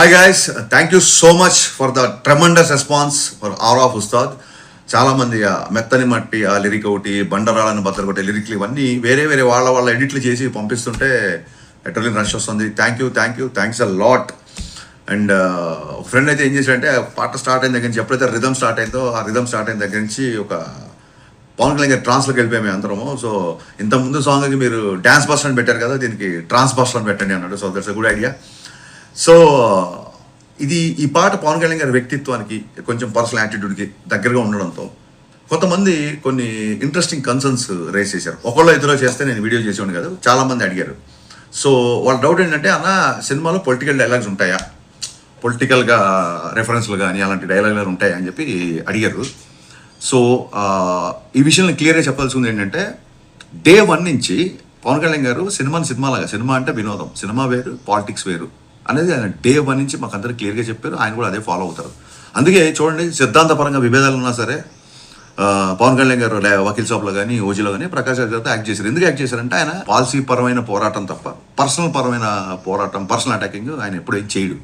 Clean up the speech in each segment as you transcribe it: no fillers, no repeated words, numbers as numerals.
Hi guys, thank you so much for the tremendous response for R of Ustad. చాలామంది మెత్తని మట్టి ఆ lyric ఒకటి, బండరాళ్ళని బద్దలు కొట్టే లిరిక్లు ఇవన్నీ వేరే వేరే వాళ్ళ ఎడిట్లు చేసి పంపిస్తుంటే ఎటర్లీ రష్ వస్తుంది. Thanks a lot. అండ్ ఒక ఫ్రెండ్ అయితే ఏం చేశాడంటే పాట స్టార్ట్ అయిన దగ్గర నుంచి ఎప్పుడైతే రిథమ్ స్టార్ట్ అయిందో ఆ రిథమ్ స్టార్ట్ అయిన దగ్గర నుంచి ఒక పవన్ కళ్యాణ్ గారి ట్రాన్స్లోకి వెళ్ళిపోయాము అందరము. సో ఇంత ముందు సాంగ్కి మీరు డ్యాన్స్ బస్టర్ అని పెట్టారు కదా, దీనికి ట్రాన్స్ బస్టర్ అని పెట్టండి అన్నాడు. So that's a good idea. So ఈ పాట పవన్ కళ్యాణ్ గారి వ్యక్తిత్వానికి కొంచెం పర్సనల్ యాటిట్యూడ్కి దగ్గరగా ఉండడంతో కొంతమంది కొన్ని ఇంట్రెస్టింగ్ కన్సర్న్స్ రేస్ చేశారు. ఒకళ్ళు ఇద్దరు చేస్తే నేను వీడియో చేసేవాడిని కాదు, చాలామంది అడిగారు. సో వాళ్ళ డౌట్ ఏంటంటే, అన్న సినిమాలో పొలిటికల్ డైలాగ్స్ ఉంటాయా, పొలిటికల్గా రెఫరెన్స్లు కానీ అలాంటి డైలాగులు ఉంటాయా అని చెప్పి అడిగారు. సో ఈ విషయంలో క్లియర్గా చెప్పాల్సింది ఏంటంటే, డే 1 నుంచి పవన్ కళ్యాణ్ గారు సినిమాలాగా, సినిమా అంటే వినోదం, సినిమా వేరు పాలిటిక్స్ వేరు అనేది ఆయన డే 1 నుంచి మాకు అందరూ క్లియర్గా చెప్పారు. ఆయన కూడా అదే ఫాలో అవుతారు. అందుకే చూడండి, సిద్ధాంతపరంగా విభేదాలు ఉన్నా సరే పవన్ కళ్యాణ్ గారు వకీల్ షాప్లో కానీ ఓజీలో కానీ ప్రకాష్ రాజ్ గారితో యాక్ట్ చేశారు. ఎందుకు యాక్ట్ చేశారంటే ఆయన పాలసీ పరమైన పోరాటం తప్ప పర్సనల్ పరమైన పోరాటం, పర్సనల్ అటాకింగ్ ఆయన ఎప్పుడు ఏం చేయడు.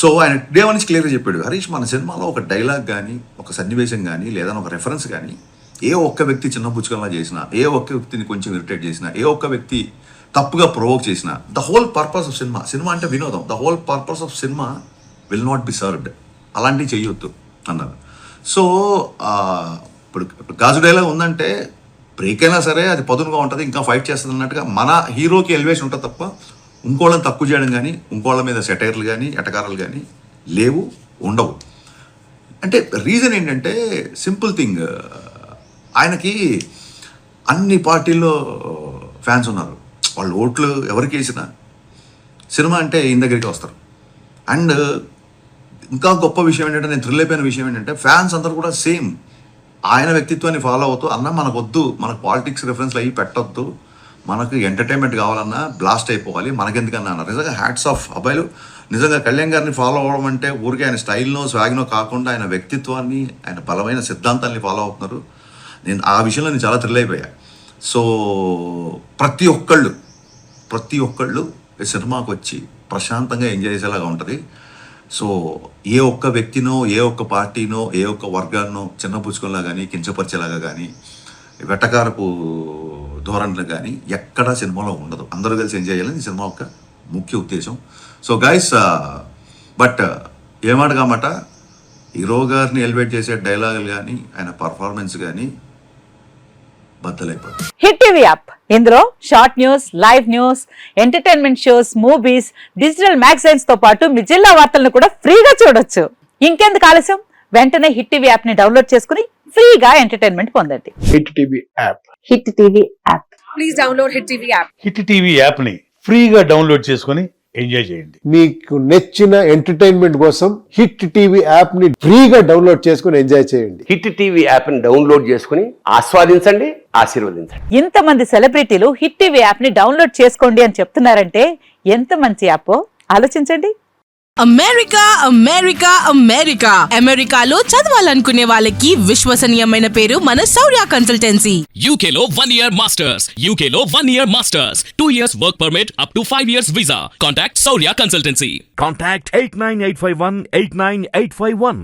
సో ఆయన డే 1 నుంచి క్లియర్గా చెప్పాడు, హరీష్ మన సినిమాలో ఒక డైలాగ్ కానీ, ఒక సన్నివేశం కానీ, లేదా ఒక రెఫరెన్స్ కానీ ఏ ఒక్క వ్యక్తి చిన్న పుచ్చుకల్లా చేసినా, ఏ ఒక్క వ్యక్తిని కొంచెం ఇరిటేట్ చేసినా, ఏ ఒక్క వ్యక్తి తప్పుగా ప్రొవోక్ చేసిన, the whole purpose of cinema అంటే వినోదం, the whole purpose of cinema will not be served, అలాంటివి చేయొద్దు అన్నారు. సో ఇప్పుడు గాజు డైలాగ్ ఉందంటే బ్రేక్ అయినా సరే అది పదునుగా ఉంటుంది, ఇంకా ఫైట్ చేస్తుంది అన్నట్టుగా మన హీరోకి ఎలివేషన్ ఉంటుంది తప్ప ఇంకోళ్ళని తక్కువ చేయడం కానీ, ఇంకోళ్ళ మీద సెటైర్లు కానీ, ఎటకారాలు కానీ లేవు, ఉండవు. అంటే రీజన్ ఏంటంటే సింపుల్ థింగ్, ఆయనకి అన్ని పార్టీల్లో ఫ్యాన్స్ ఉన్నారు. వాళ్ళు ఓట్లు ఎవరికి వేసినా సినిమా అంటే ఈయన దగ్గరికి వస్తారు. అండ్ ఇంకా గొప్ప విషయం ఏంటంటే, నేను థ్రిల్ అయిపోయిన విషయం ఏంటంటే, ఫ్యాన్స్ అందరూ కూడా సేమ్ ఆయన వ్యక్తిత్వాన్ని ఫాలో అవుతూ, అన్న మనకు వద్దు, మనకు పాలిటిక్స్ రిఫరెన్స్లు అవి పెట్టొద్దు, మనకు ఎంటర్టైన్మెంట్ కావాలన్నా బ్లాస్ట్ అయిపోవాలి, మనకెందుకన్నా అన్నారు. నిజంగా హ్యాట్స్ ఆఫ్ అబ్బాయిలు. నిజంగా కళ్యాణ్ గారిని ఫాలో అవ్వడం అంటే ఊరికే ఆయన స్టైల్నో స్వాగ్నో కాకుండా ఆయన వ్యక్తిత్వాన్ని, ఆయన బలమైన సిద్ధాంతాన్ని ఫాలో అవుతున్నారు. నేను ఆ విషయంలో నేను చాలా థ్రిల్ అయిపోయా. సో ప్రతి ఒక్కళ్ళు ఈ సినిమాకి వచ్చి ప్రశాంతంగా ఎంజాయ్ చేసేలాగా ఉంటుంది. సో ఏ ఒక్క వ్యక్తినో, ఏ ఒక్క పార్టీనో, ఏ ఒక్క వర్గాన్నో చిన్నపుచ్చుకోలా కానీ, కించపరిచేలాగా కానీ, వెటకారపు ధోరణులు కానీ ఎక్కడా సినిమాలో ఉండదు. అందరూ కలిసి ఎంజాయ్ చేయాలని ఈ సినిమా యొక్క ముఖ్య ఉద్దేశం. సో గైస్, బట్ ఏమాట కామాట హీరో గారిని ఎలివేట్ చేసే డైలాగులు కానీ, ఆయన పర్ఫార్మెన్స్ కానీ బద్దలైపోతుంది. హిట్ టీవీ యాప్, ఇందులో short news, live news, entertainment shows, movies, digital magazines తో పాటు మీ జిల్లా వార్తలను కూడా ఫ్రీగా చూడొచ్చు. ఇంకెందుకు ఆలస్యం, వెంటనే హిట్ టీవీ యాప్ ని డౌన్లోడ్ చేసుకుని ఫ్రీగా ఎంటర్టైన్మెంట్ పొందండి. Hit TV app, hit TV app, please download hit TV app. Hit TV app ని ఫ్రీగా డౌన్లోడ్ చేసుకుని ఎంజాయ్ చేయండి. మీకు నచ్చిన ఎంటర్టైన్మెంట్ కోసం హిట్ టీవీ యాప్ ని ఫ్రీగా డౌన్లోడ్ చేసుకుని ఎంజాయ్ చేయండి. హిట్ టీవీ యాప్ ని డౌన్లోడ్ చేసుకుని ఆస్వాదించండి, ఆశీర్వదించండి. ఇంతమంది సెలబ్రిటీలు హిట్ టీవీ యాప్ ని డౌన్లోడ్ చేసుకోండి అని చెప్తున్నారంటే ఎంత మంచి యాప్ ఆలోచించండి. అమెరికా అమెరికాలో చదవాలనుకునే వాళ్ళకి విశ్వసనీయమైన పేరు మన శౌర్య కన్సల్టెన్సీ. UK లో 1 year masters, UK లో 1 year masters, 2 years work permit up to 5 years visa. Contact Saurya Consultancy. Contact 89851 89851.